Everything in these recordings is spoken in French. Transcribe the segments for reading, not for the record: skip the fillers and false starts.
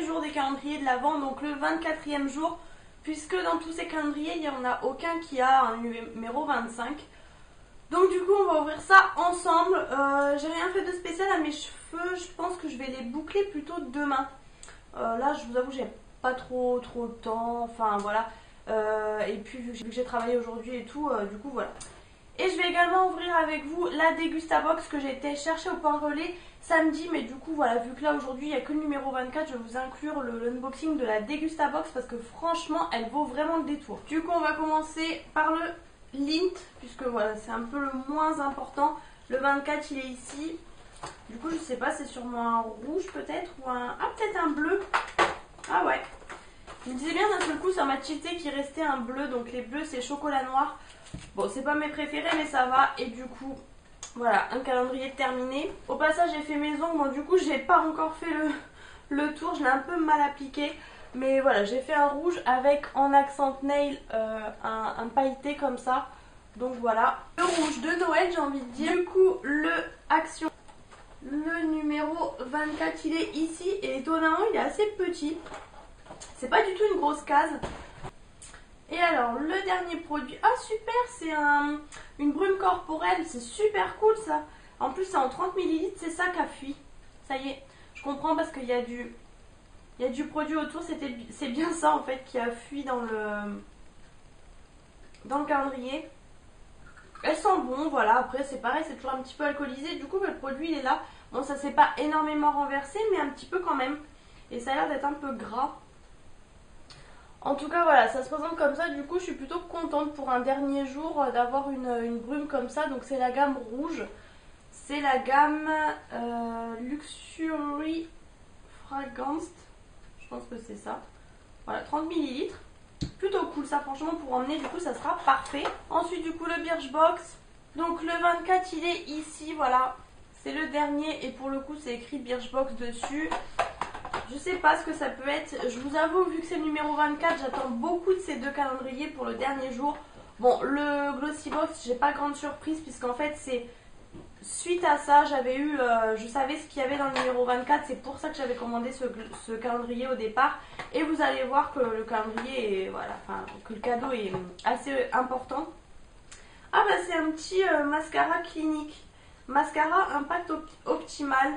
jour des calendriers de l'Avent, donc le 24e jour, puisque dans tous ces calendriers, il n'y en a aucun qui a un numéro 25. Donc du coup, on va ouvrir ça ensemble. J'ai rien fait de spécial à mes cheveux, je pense que je vais les boucler plutôt demain. Là, je vous avoue, j'ai pas trop de temps, enfin voilà. Et puis vu que j'ai travaillé aujourd'hui et tout, du coup voilà. Et je vais également ouvrir avec vous la Dégustabox que j'ai été chercher au point relais samedi. Mais du coup voilà, vu que là aujourd'hui il n'y a que le numéro 24, je vais vous inclure l'unboxing de la Dégustabox parce que franchement elle vaut vraiment le détour. Du coup on va commencer par le Lint, puisque voilà c'est un peu le moins important. Le 24 il est ici. Du coup je sais pas, c'est sûrement un rouge peut-être ou un... Ah peut-être un bleu. Ah ouais. Je me disais bien d'un seul coup ça m'a tilté qu'il restait un bleu. Donc les bleus c'est chocolat noir. Bon, c'est pas mes préférés, mais ça va. Et du coup, voilà, un calendrier terminé. Au passage, j'ai fait mes ongles. Bon, du coup, j'ai pas encore fait le tour. Je l'ai un peu mal appliqué. Mais voilà, j'ai fait un rouge avec en accent nail un pailleté comme ça. Donc voilà. Le rouge de Noël, j'ai envie de dire. Du coup, le Action. Le numéro 24, il est ici. Et étonnamment, il est assez petit. C'est pas du tout une grosse case. Et alors le dernier produit, ah super, c'est une brume corporelle, c'est super cool ça. En plus c'est en 30 ml, c'est ça qui a fui. Ça y est, je comprends parce qu'il y a du produit autour, c'est bien ça en fait qui a fui dans le calendrier. Elles sont bon, voilà, après c'est pareil, c'est toujours un petit peu alcoolisé, du coup le produit il est là. Bon ça s'est pas énormément renversé mais un petit peu quand même. Et ça a l'air d'être un peu gras. En tout cas voilà, ça se présente comme ça, du coup je suis plutôt contente pour un dernier jour d'avoir une brume comme ça. Donc c'est la gamme rouge, c'est la gamme Luxury Fragranced, je pense que c'est ça. Voilà, 30 ml, plutôt cool ça franchement pour emmener, du coup ça sera parfait. Ensuite du coup le Birchbox, donc le 24 il est ici, voilà, c'est le dernier et pour le coup c'est écrit Birchbox dessus. Je sais pas ce que ça peut être. Je vous avoue, vu que c'est le numéro 24, j'attends beaucoup de ces deux calendriers pour le dernier jour. Bon, le Glossy Box, j'ai pas grande surprise puisqu'en fait c'est suite à ça, je savais ce qu'il y avait dans le numéro 24. C'est pour ça que j'avais commandé ce calendrier au départ. Et vous allez voir que le calendrier est, voilà, enfin, que le cadeau est assez important. Ah bah c'est un petit mascara clinique. Mascara Impact Optimal.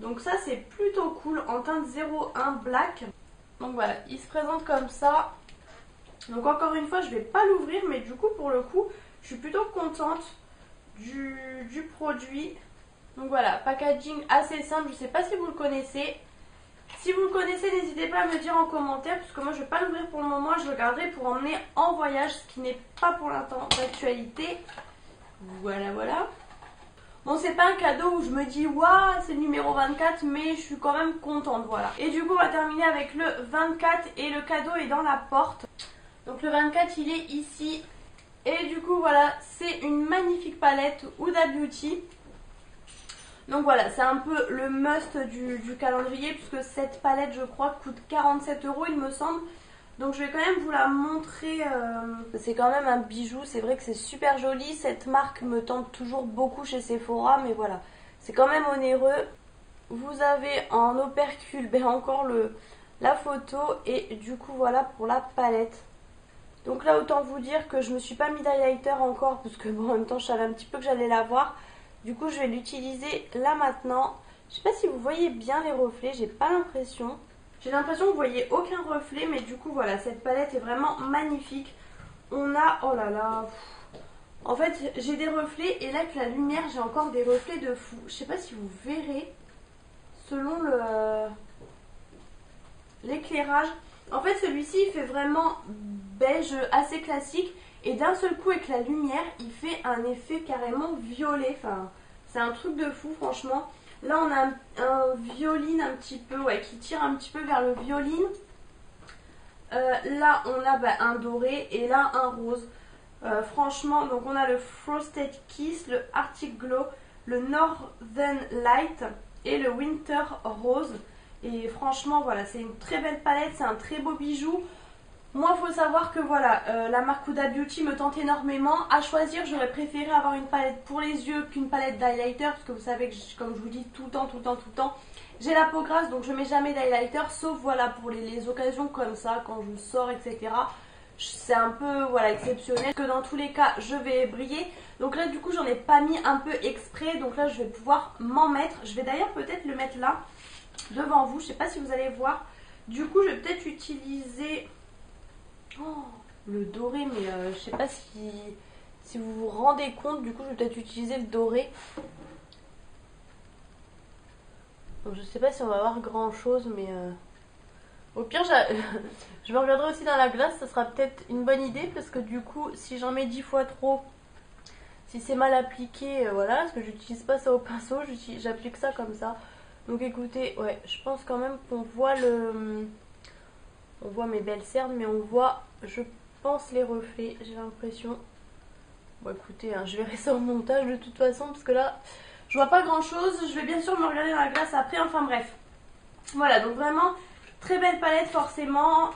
Donc ça c'est plutôt cool en teinte 01 black. Donc voilà, il se présente comme ça. Donc encore une fois je vais pas l'ouvrir, mais du coup pour le coup je suis plutôt contente du produit. Donc voilà, packaging assez simple, je sais pas si vous le connaissez. Si vous le connaissez, n'hésitez pas à me dire en commentaire, puisque moi je vais pas l'ouvrir pour le moment, je le garderai pour emmener en voyage, ce qui n'est pas pour l'instant d'actualité. Voilà voilà. Bon, c'est pas un cadeau où je me dis waouh c'est le numéro 24, mais je suis quand même contente, voilà. Et du coup on va terminer avec le 24 et le cadeau est dans la porte. Donc le 24 il est ici. Et du coup voilà, c'est une magnifique palette Huda Beauty. Donc voilà, c'est un peu le must du calendrier, puisque cette palette je crois coûte 47 € il me semble. Donc je vais quand même vous la montrer, c'est quand même un bijou, c'est vrai que c'est super joli, cette marque me tente toujours beaucoup chez Sephora, mais voilà, c'est quand même onéreux. Vous avez en opercule, ben encore la photo et du coup voilà pour la palette. Donc là autant vous dire que je me suis pas mis d'highlighter encore, parce que bon en même temps je savais un petit peu que j'allais l'avoir. Du coup je vais l'utiliser là maintenant. Je sais pas si vous voyez bien les reflets, j'ai pas l'impression. J'ai l'impression que vous voyez aucun reflet, mais du coup voilà, cette palette est vraiment magnifique. On a, oh là là, en fait j'ai des reflets et là avec la lumière j'ai encore des reflets de fou. Je sais pas si vous verrez selon l'éclairage. En fait celui-ci il fait vraiment beige assez classique et d'un seul coup avec la lumière il fait un effet carrément violet. Enfin c'est un truc de fou franchement. Là on a un violine un petit peu, ouais, qui tire un petit peu vers le violine. Là on a un doré et là un rose. Franchement, donc on a le Frosted Kiss, le Arctic Glow, le Northern Light et le Winter Rose. Et franchement voilà, c'est une très belle palette, c'est un très beau bijou. Moi, il faut savoir que voilà, la marque Huda Beauty me tente énormément. À choisir, j'aurais préféré avoir une palette pour les yeux qu'une palette d'highlighter. Parce que vous savez que, comme je vous dis tout le temps, j'ai la peau grasse, donc je mets jamais d'highlighter. Sauf voilà, pour les occasions comme ça, quand je sors, etc. C'est un peu voilà, exceptionnel. Que dans tous les cas, je vais briller. Donc là, du coup, j'en ai pas mis un peu exprès. Donc là, je vais pouvoir m'en mettre. Je vais d'ailleurs peut-être le mettre là, devant vous. Je sais pas si vous allez voir. Du coup, je vais peut-être utiliser... Oh, le doré, mais je sais pas si vous vous rendez compte. Du coup, je vais peut-être utiliser le doré. Donc, je sais pas si on va voir grand chose, mais au pire, je me regarderai aussi dans la glace. Ça sera peut-être une bonne idée parce que du coup, si j'en mets 10 fois trop, si c'est mal appliqué, voilà, parce que j'utilise pas ça au pinceau, j'applique ça comme ça. Donc, écoutez, ouais, je pense quand même qu'on voit on voit mes belles cernes, mais on voit, je pense, les reflets, j'ai l'impression. Bon, écoutez, hein, je verrai ça au montage de toute façon, parce que là, je vois pas grand chose. Je vais bien sûr me regarder dans la glace après, enfin bref. Voilà, donc vraiment, très belle palette forcément.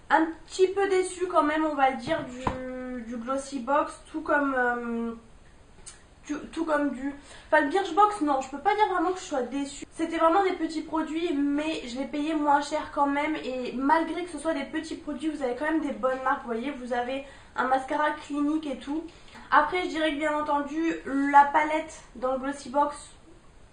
Un petit peu déçue quand même, on va le dire, du Glossy Box, tout comme Enfin, le Birchbox, non, je peux pas dire vraiment que je sois déçue. C'était vraiment des petits produits, mais je l'ai payé moins cher quand même. Et malgré que ce soit des petits produits, vous avez quand même des bonnes marques. Vous voyez, vous avez un mascara Clinique et tout. Après, je dirais que bien entendu, la palette dans le Glossy Box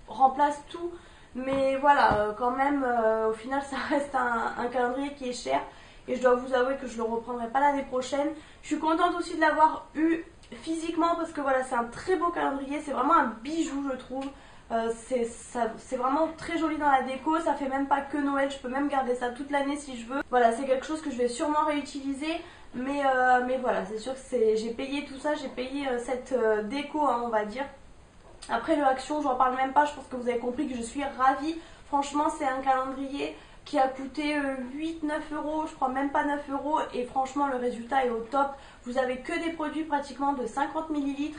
remplace tout. Mais voilà, quand même, au final, ça reste un calendrier qui est cher. Et je dois vous avouer que je le reprendrai pas l'année prochaine. Je suis contente aussi de l'avoir eu physiquement parce que voilà, c'est un très beau calendrier. C'est vraiment un bijou, je trouve. C'est vraiment très joli dans la déco. Ça fait même pas que Noël. Je peux même garder ça toute l'année si je veux. Voilà, c'est quelque chose que je vais sûrement réutiliser. Mais voilà, c'est sûr que j'ai payé tout ça. J'ai payé cette déco, hein, on va dire. Après le Action, je n'en parle même pas. Je pense que vous avez compris que je suis ravie. Franchement, c'est un calendrier qui a coûté 8-9 euros, je crois même pas 9 euros, et franchement le résultat est au top. Vous avez que des produits pratiquement de 50 ml,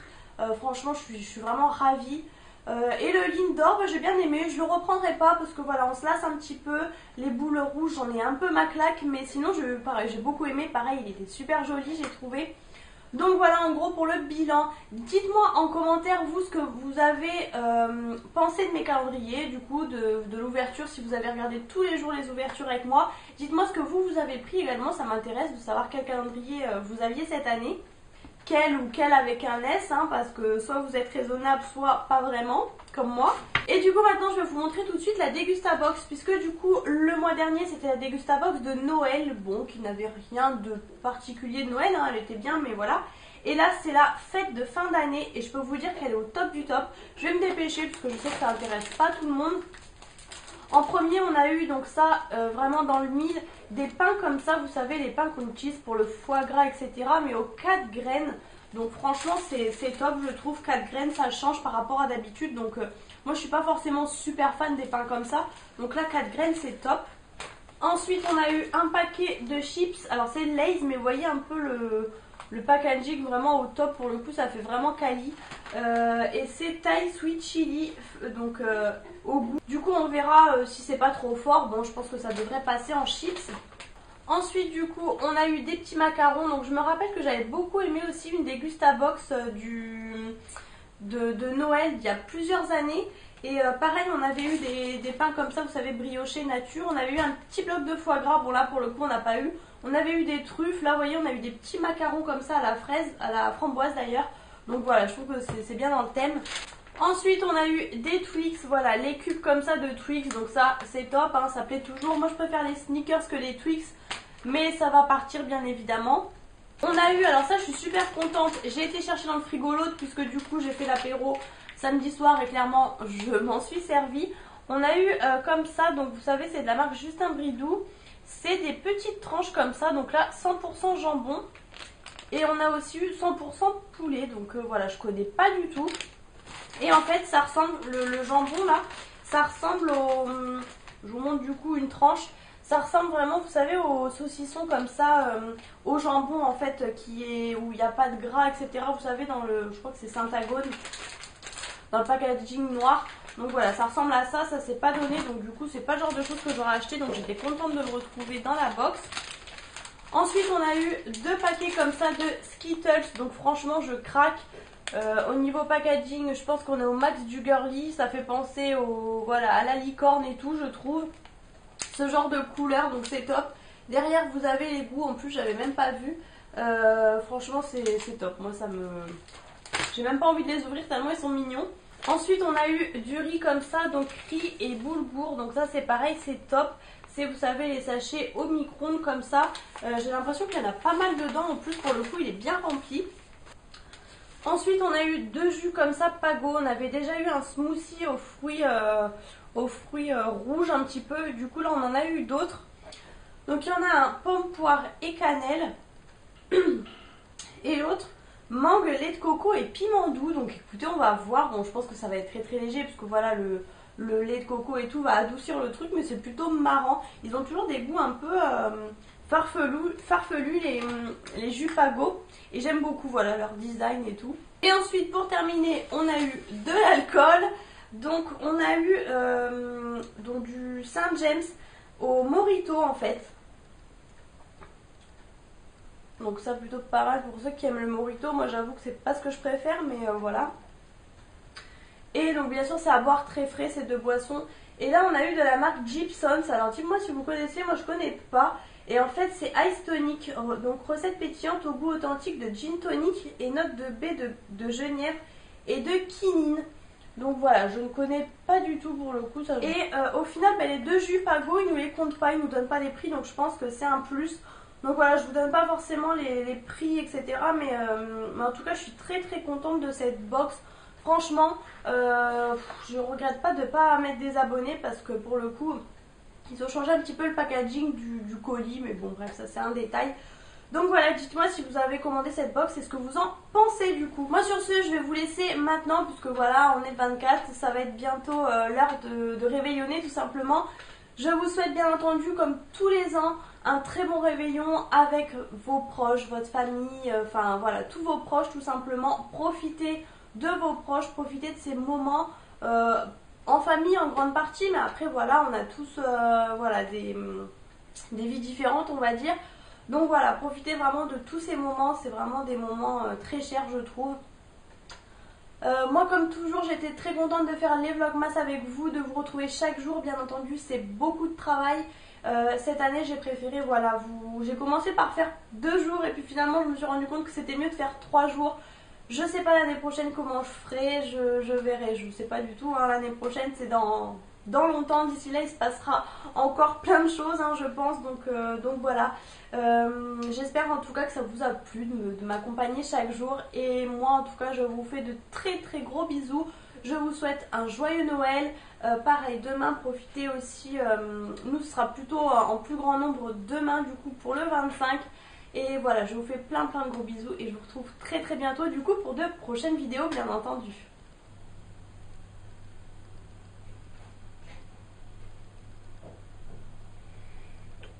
franchement je suis vraiment ravie. Et le Lindor, j'ai bien aimé, je le reprendrai pas parce que voilà, on se lasse un petit peu. Les boules rouges, j'en ai un peu ma claque, mais sinon pareil, j'ai beaucoup aimé, pareil il était super joli, j'ai trouvé. Donc voilà en gros pour le bilan. Dites-moi en commentaire vous ce que vous avez pensé de mes calendriers, du coup de l'ouverture, si vous avez regardé tous les jours les ouvertures avec moi. Dites-moi ce que vous avez pris également, ça m'intéresse de savoir quel calendrier vous aviez cette année. Quel avec un S, hein, parce que soit vous êtes raisonnable, soit pas vraiment, comme moi. Et du coup maintenant je vais vous montrer tout de suite la Degustabox, puisque du coup le mois dernier c'était la Degustabox de Noël, bon, qui n'avait rien de particulier de Noël, hein, elle était bien, mais voilà. Et là c'est la fête de fin d'année, et je peux vous dire qu'elle est au top du top. Je vais me dépêcher, parce que je sais que ça intéresse pas tout le monde. En premier, on a eu donc ça vraiment dans le mille, des pains comme ça, vous savez, les pains qu'on utilise pour le foie gras, etc. Mais aux 4 graines. Donc franchement, c'est top, je trouve. 4 graines, ça change par rapport à d'habitude. Donc moi, je suis pas forcément super fan des pains comme ça. Donc là, 4 graines, c'est top. Ensuite, on a eu un paquet de chips. Alors c'est Lay's, mais vous voyez un peu le packaging vraiment au top. Pour le coup, ça fait vraiment quali. Et c'est Thai Sweet Chili, donc au goût. Du coup, on verra si c'est pas trop fort. Bon, je pense que ça devrait passer en chips. Ensuite, du coup, on a eu des petits macarons. Donc, je me rappelle que j'avais beaucoup aimé aussi une Degustabox de Noël il y a plusieurs années. Et pareil, on avait eu des pains comme ça, vous savez, briochés nature. On avait eu un petit bloc de foie gras. Bon, là, pour le coup, on n'a pas eu. On avait eu des truffes. Là, vous voyez, on a eu des petits macarons comme ça à la fraise, à la framboise d'ailleurs. Donc voilà, je trouve que c'est bien dans le thème. Ensuite, on a eu des Twix, voilà, les cubes comme ça de Twix, donc ça, c'est top, hein, ça plaît toujours. Moi, je préfère les Snickers que les Twix, mais ça va partir, bien évidemment. On a eu, alors ça, je suis super contente, j'ai été chercher dans le frigo l'autre, puisque du coup, j'ai fait l'apéro samedi soir, et clairement, je m'en suis servie. On a eu comme ça, donc vous savez, c'est de la marque Justin Bridou. C'est des petites tranches comme ça, donc là, 100% jambon. Et on a aussi eu 100% poulet, donc voilà, je connais pas du tout. Et en fait, ça ressemble, le jambon là, ça ressemble au... Je vous montre du coup une tranche. Ça ressemble vraiment, vous savez, au saucisson comme ça, au jambon en fait, où il n'y a pas de gras, etc. Vous savez, je crois que c'est Syntagone, dans le packaging noir. Donc voilà, ça ressemble à ça, ça s'est pas donné, donc du coup c'est pas le genre de choses que j'aurais acheté, donc j'étais contente de le retrouver dans la box. Ensuite on a eu 2 paquets comme ça de Skittles, donc franchement je craque. Au niveau packaging, je pense qu'on est au max du girly, ça fait penser voilà, à la licorne et tout, je trouve. Ce genre de couleur, donc c'est top. Derrière vous avez les goûts, en plus j'avais même pas vu. Franchement c'est top, moi ça me... J'ai même pas envie de les ouvrir tellement ils sont mignons. Ensuite on a eu du riz comme ça, donc riz et boulgour, donc ça c'est pareil, c'est top. C'est, vous savez, les sachets au micro-ondes comme ça. J'ai l'impression qu'il y en a pas mal dedans, en plus pour le coup il est bien rempli. Ensuite on a eu 2 jus comme ça Pago, on avait déjà eu un smoothie aux fruits rouges un petit peu, du coup là on en a eu d'autres. Donc il y en a un pomme, poire et cannelle et l'autre mangue, lait de coco et piment doux. Donc écoutez, on va voir, bon je pense que ça va être très très léger parce que voilà le lait de coco et tout va adoucir le truc, mais c'est plutôt marrant. Ils ont toujours des goûts un peu farfelus les jus Pago, et j'aime beaucoup voilà leur design et tout. Et ensuite pour terminer on a eu de l'alcool, donc on a eu donc du Saint James au Mojito en fait. Donc ça plutôt pas mal pour ceux qui aiment le Mojito. Moi j'avoue que c'est pas ce que je préfère, mais voilà. Et donc bien sûr c'est à boire très frais ces 2 boissons. Et là on a eu de la marque Gibson's. Alors dites-moi si vous connaissez, moi je connais pas. Et en fait c'est Ice Tonic, donc recette pétillante au goût authentique de gin tonic et notes de baie de genièvre et de quinine. Donc voilà, je ne connais pas du tout pour le coup ça. Et au final les 2 jus Pago ils nous les comptent pas, ils nous donnent pas les prix, donc je pense que c'est un plus. Donc voilà, je vous donne pas forcément les prix etc, mais en tout cas je suis très très contente de cette box. Franchement je regrette pas de pas mettre des abonnés parce que pour le coup ils ont changé un petit peu le packaging du colis, mais bon bref ça c'est un détail. Donc voilà, dites-moi si vous avez commandé cette box et ce que vous en pensez du coup. Moi sur ce je vais vous laisser maintenant puisque voilà on est le 24, ça va être bientôt l'heure de réveillonner tout simplement. Je vous souhaite bien entendu comme tous les ans un très bon réveillon avec vos proches, votre famille, enfin voilà tous vos proches tout simplement. Profitez de vos proches, profitez de ces moments en famille en grande partie, mais après voilà on a tous voilà des vies différentes on va dire. Donc voilà, profitez vraiment de tous ces moments, c'est vraiment des moments très chers je trouve. Moi comme toujours j'étais très contente de faire les vlogmas avec vous, de vous retrouver chaque jour, bien entendu c'est beaucoup de travail. Cette année j'ai préféré, voilà, j'ai commencé par faire 2 jours et puis finalement je me suis rendu compte que c'était mieux de faire 3 jours. Je sais pas l'année prochaine comment je ferai, je verrai, je sais pas du tout, hein. L'année prochaine c'est dans longtemps, d'ici là il se passera encore plein de choses hein, je pense, donc voilà. J'espère en tout cas que ça vous a plu de m'accompagner chaque jour, et moi en tout cas je vous fais de très très gros bisous. Je vous souhaite un joyeux Noël. Pareil, demain profitez aussi, nous ce sera plutôt en plus grand nombre demain du coup pour le 25. Et voilà, je vous fais plein de gros bisous et je vous retrouve très très bientôt du coup pour de prochaines vidéos bien entendu.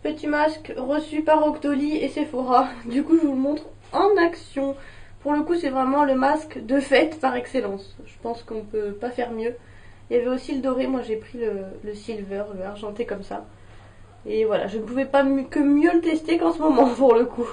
Petit masque reçu par Octoly et Sephora. Du coup je vous le montre en action. Pour le coup c'est vraiment le masque de fête par excellence. Je pense qu'on peut pas faire mieux. Il y avait aussi le doré, moi j'ai pris le silver, le argenté comme ça. Et voilà, je ne pouvais pas que mieux le tester qu'en ce moment pour le coup.